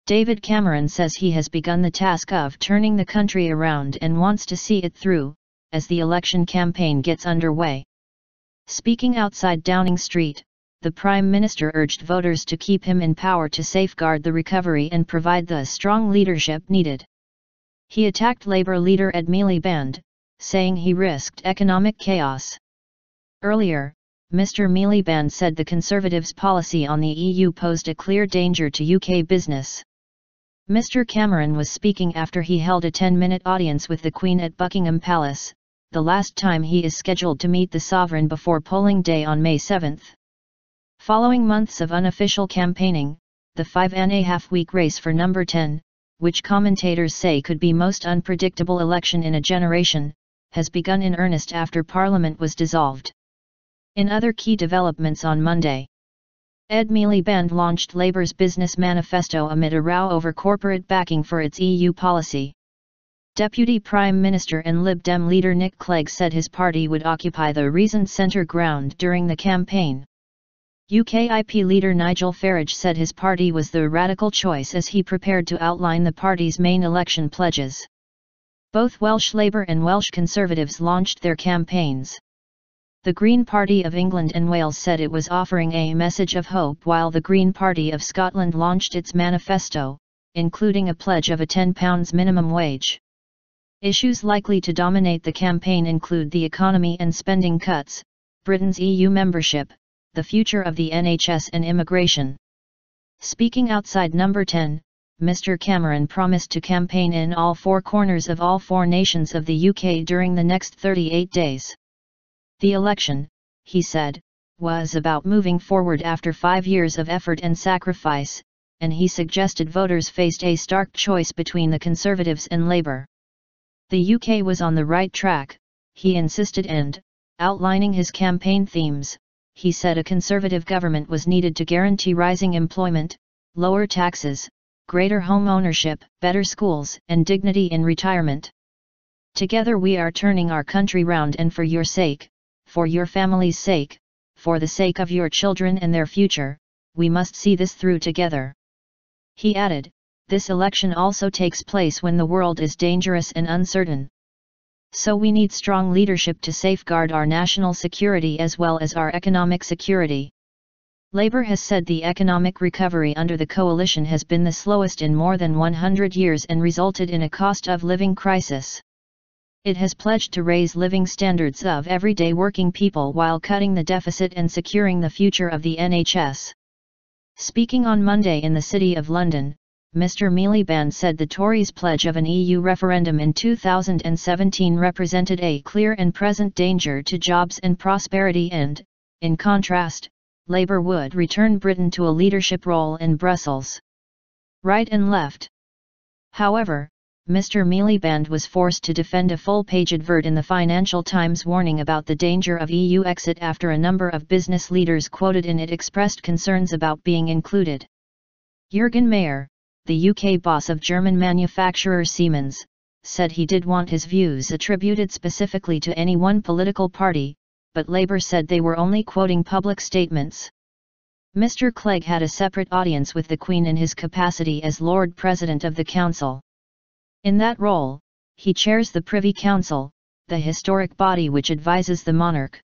David Cameron says he has begun the task of turning the country around and wants to see it through, as the election campaign gets underway. Speaking outside Downing Street, the Prime Minister urged voters to keep him in power to safeguard the recovery and provide the strong leadership needed. He attacked Labour leader Ed Miliband, saying he risked economic chaos. Earlier, Mr. Miliband said the Conservatives' policy on the EU posed a clear danger to UK business. Mr. Cameron was speaking after he held a 10-minute audience with the Queen at Buckingham Palace, the last time he is scheduled to meet the sovereign before polling day on May 7. Following months of unofficial campaigning, the 5.5-week race for number 10, which commentators say could be most unpredictable election in a generation, has begun in earnest after Parliament was dissolved. In other key developments on Monday, Ed Miliband launched Labour's business manifesto amid a row over corporate backing for its EU policy. Deputy Prime Minister and Lib Dem leader Nick Clegg said his party would occupy the reasoned centre ground during the campaign. UKIP leader Nigel Farage said his party was the radical choice as he prepared to outline the party's main election pledges. Both Welsh Labour and Welsh Conservatives launched their campaigns. The Green Party of England and Wales said it was offering a message of hope, while the Green Party of Scotland launched its manifesto, including a pledge of a £10 minimum wage. Issues likely to dominate the campaign include the economy and spending cuts, Britain's EU membership, the future of the NHS and immigration. Speaking outside number 10, Mr. Cameron promised to campaign in all four corners of all four nations of the UK during the next 38 days. The election, he said, was about moving forward after 5 years of effort and sacrifice, and he suggested voters faced a stark choice between the Conservatives and Labour. The UK was on the right track, he insisted, and, outlining his campaign themes, he said a Conservative government was needed to guarantee rising employment, lower taxes, greater home ownership, better schools, and dignity in retirement. Together we are turning our country round, and for your sake, for your family's sake, for the sake of your children and their future, we must see this through together. He added, this election also takes place when the world is dangerous and uncertain. So we need strong leadership to safeguard our national security as well as our economic security. Labour has said the economic recovery under the coalition has been the slowest in more than 100 years and resulted in a cost of living crisis. It has pledged to raise living standards of everyday working people while cutting the deficit and securing the future of the NHS. Speaking on Monday in the City of London, Mr. Miliband said the Tories' pledge of an EU referendum in 2017 represented a clear and present danger to jobs and prosperity and, in contrast, Labour would return Britain to a leadership role in Brussels. Right and left. However, Mr. Miliband was forced to defend a full-page advert in the Financial Times warning about the danger of EU exit after a number of business leaders quoted in it expressed concerns about being included. Jürgen Mayer, the UK boss of German manufacturer Siemens, said he did want his views attributed specifically to any one political party, but Labour said they were only quoting public statements. Mr. Clegg had a separate audience with the Queen in his capacity as Lord President of the Council. In that role, he chairs the Privy Council, the historic body which advises the monarch.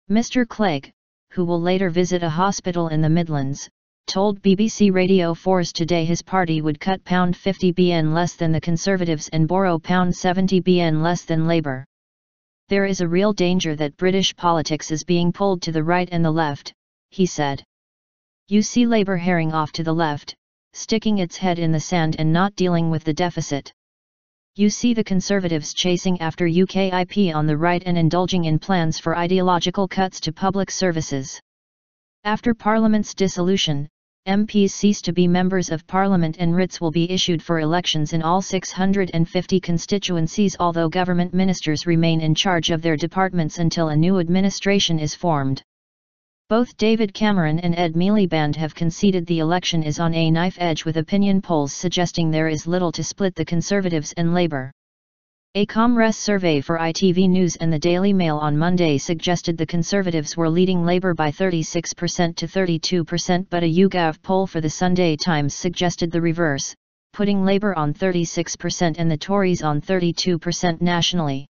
Mr. Clegg, who will later visit a hospital in the Midlands, told BBC Radio 4's Today his party would cut £50 billion less than the Conservatives and borrow £70 billion less than Labour. There is a real danger that British politics is being pulled to the right and the left, he said. You see Labour herring off to the left, sticking its head in the sand and not dealing with the deficit. You see the Conservatives chasing after UKIP on the right and indulging in plans for ideological cuts to public services. After Parliament's dissolution, MPs cease to be members of Parliament and writs will be issued for elections in all 650 constituencies, although government ministers remain in charge of their departments until a new administration is formed. Both David Cameron and Ed Miliband have conceded the election is on a knife edge, with opinion polls suggesting there is little to split the Conservatives and Labour. A Comres survey for ITV News and the Daily Mail on Monday suggested the Conservatives were leading Labour by 36% to 32%, but a YouGov poll for the Sunday Times suggested the reverse, putting Labour on 36% and the Tories on 32% nationally.